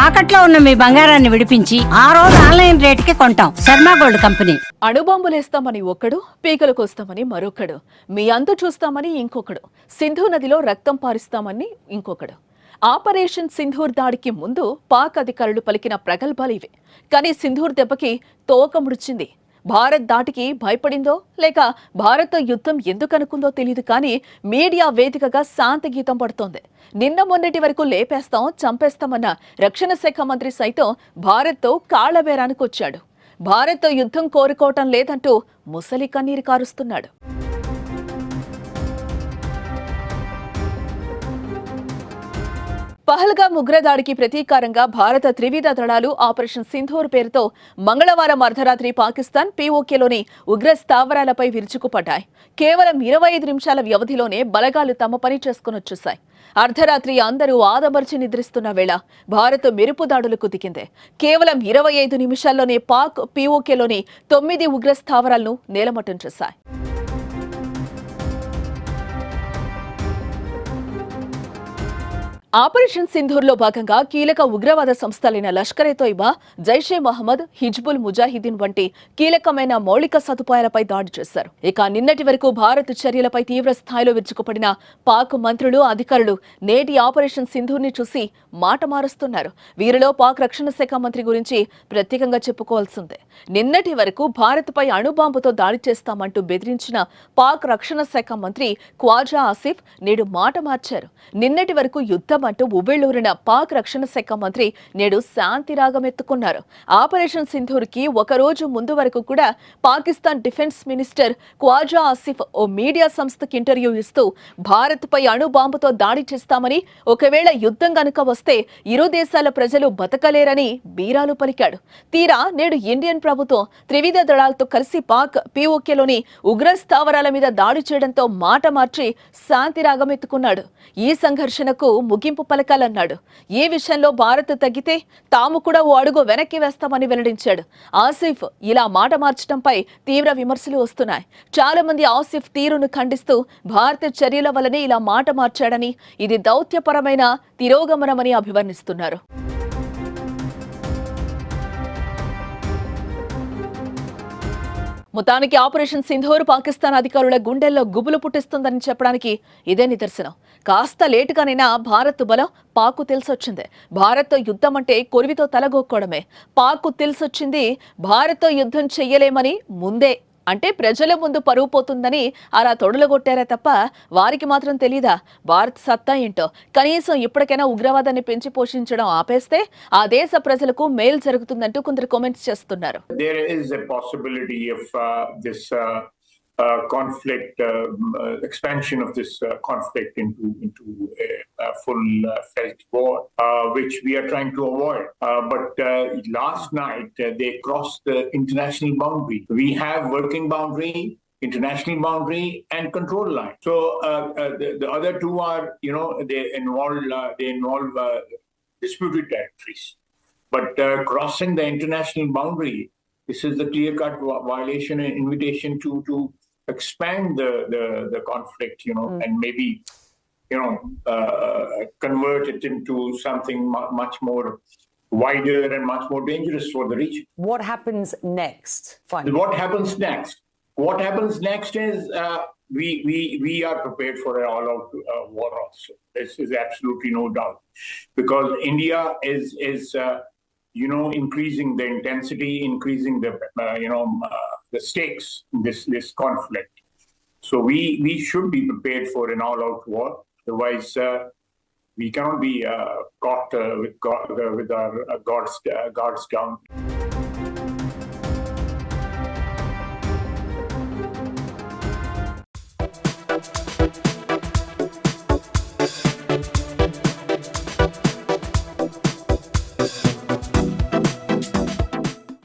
తాకట్లో ఉన్న మీ బంగారాన్ని విడిపించి ఆ రోజు ఆన్లైన్ రేటుకి కొంటాం. Sharma gold company. అణుబాంబులేస్తామని ఒకడు, పీకలు కోస్తామని మరొకడు, మీ అంతు చూస్తామని ఇంకొకడు, సింధు నదిలో రక్తం పారిస్తామని ఇంకొకడు. ఆపరేషన్ సింధూర్ దాడికి ముందు పాక్ అధికారులు పలికిన ప్రగల్భాలు ఇవే. కానీ సింధూర్ దెబ్బకి తోక ముడిచింది. భారత్ దాటికి భయపడిందో లేక భారత్ యుద్ధం ఎందుకనుకుందో తెలియదు, కానీ మీడియా వేదికగా శాంతి గీతం పడుతోంది. నిన్న మొన్నటి వరకు లేపేస్తాం, చంపేస్తామన్న రక్షణ శాఖ మంత్రి సైతం భారత్తో కాళ్లబేరానికి వచ్చాడు. భారత్ యుద్ధం కోరుకోవటం లేదంటూ ముసలి కన్నీరు కారుస్తున్నాడు. పహల్గామ్ ఉగ్రదాడికి ప్రతీకారంగా భారత త్రివిధ దళాలు ఆపరేషన్ సింధూర్ పేరుతో మంగళవారం అర్ధరాత్రి పాకిస్తాన్ పీఓకేలోని ఉగ్ర స్థావరాలపై విరుచుకుపడ్డాయి. కేవలం 25 నిమిషాల వ్యవధిలోనే బలగాలు తమ పని చేసుకుని వచ్చేశాయి. అర్ధరాత్రి అందరూ ఆదమర్చి నిద్రిస్తున్న వేళ భారత్ మెరుపు దాడులకు దిగింది. కేవలం 25 నిమిషాల్లోనే పాక్ పీఓకేలోని 9 ఉగ్ర స్థావరాలను నేలమట్టం చేశాయి. ఆపరేషన్ సింధూర్లో భాగంగా కీలక ఉగ్రవాద సంస్థలైన లష్కర్-ఏ-తోయిబా, జైషే మహమ్మద్, హిజ్బుల్ ముజాహిదీన్ వంటి కీలకమైన మౌలిక సదుపాయాలపై దాడి చేశారు. ఇక నిన్నటి వరకు భారత్ చర్యలపై తీవ్ర స్థాయిలో విరుచుకుపడిన పాక్ మంత్రులు, అధికారులు నేటి ఆపరేషన్ సింధూర్ని చూసి మాట మారుస్తున్నారు. వీరిలో పాక్ రక్షణ శాఖ మంత్రి గురించి ప్రత్యేకంగా చెప్పుకోవాల్సిందే. నిన్నటి వరకు భారత్పై అణుబాంబుతో దాడి చేస్తామంటూ బెదిరించిన పాక్ రక్షణ శాఖ మంత్రి ఖ్వాజా ఆసిఫ్ నేడు మాట మార్చారు. నిన్నటి వరకు యుద్ధం అంటూ ఉవ్వెళ్లూరిన పాక్ రక్షణ శాఖ మంత్రి నేడు శాంతి రాగం ఎత్తుకున్నారు. ఆపరేషన్ సింధూర్కి ఒక రోజు ముందు వరకు కూడా పాకిస్తాన్ డిఫెన్స్ మినిస్టర్ ఖ్వాజా ఆసిఫ్ ఓ మీడియా సంస్థకి ఇంటర్వ్యూ ఇస్తూ భారత్పై అణుబాంబుతో దాడి చేస్తామని, ఒకవేళ యుద్ధం గనుక వస్తే ఇరు దేశాల ప్రజలు బతకలేరని బీరాలు పలికాడు. తీరా నేడు ఇండియన్ ప్రభుత్వం త్రివిధ దళాలతో కలిసి పాక్ పీఓకేలోని ఉగ్ర స్థావరాల మీద దాడి చేయడంతో మాట మార్చి శాంతి రాగం ఎత్తుకున్నాడు. ఈ సంఘర్షణకు ముగింపు పలకాలన్నాడు. ఈ విషయంలో భారత్ తగ్గితే తాము కూడా ఓ అడుగు వెనక్కి వేస్తామని వెల్లడించాడు. ఆసిఫ్ ఇలా మాట మార్చడంపై తీవ్ర విమర్శలు వస్తున్నాయి. చాలా మంది ఆసిఫ్ తీరును ఖండిస్తూ భారత చర్యల వల్లనే ఇలా మాట మార్చాడని, ఇది దౌత్యపరమైన తిరోగమనమని అభివర్ణిస్తున్నారు. మొత్తానికి ఆపరేషన్ సింధూర్ పాకిస్తాన్ అధికారుల గుండెల్లో గుబులు పుట్టిస్తుందని చెప్పడానికి ఇదే నిదర్శనం. కాస్త లేటుగానైనా భారత్ బలం పాకు తెలిసొచ్చింది. భారత్ యుద్ధం అంటే కొరివితో తలగొక్కోవడమే. పాకు తెలిసొచ్చింది భారత్తో యుద్ధం చెయ్యలేమని ముందే. అంటే ప్రజల ముందు పరువు పోతుందని అలా తొడలగొట్టారే తప్ప వారికి మాత్రం తెలీదా భారత్ సత్తా ఏంటో. కనీసం ఇప్పటికైనా ఉగ్రవాదాన్ని పెంచి పోషించడం ఆపేస్తే ఆ దేశ ప్రజలకు మేలు జరుగుతుందంటూ కొందరు కామెంట్స్ చేస్తున్నారు. Conflict, expansion of this conflict into a full-fledged war, which we are trying to avoid. But last night, they crossed the international boundary. We have working boundary, international boundary, and control line. So the other two are, they involve disputed territories. But crossing the international boundary, this is the clear-cut violation and invitation to expand the conflict, and maybe, convert it into something much more wider and much more dangerous for the region. What happens next? Finally? What happens next? What happens next is we are prepared for an all-out war also. This is absolutely no doubt, because India is increasing the intensity, increasing the stakes in this conflict. So we should be prepared for an all-out war. Otherwise, we cannot be caught with our guards down.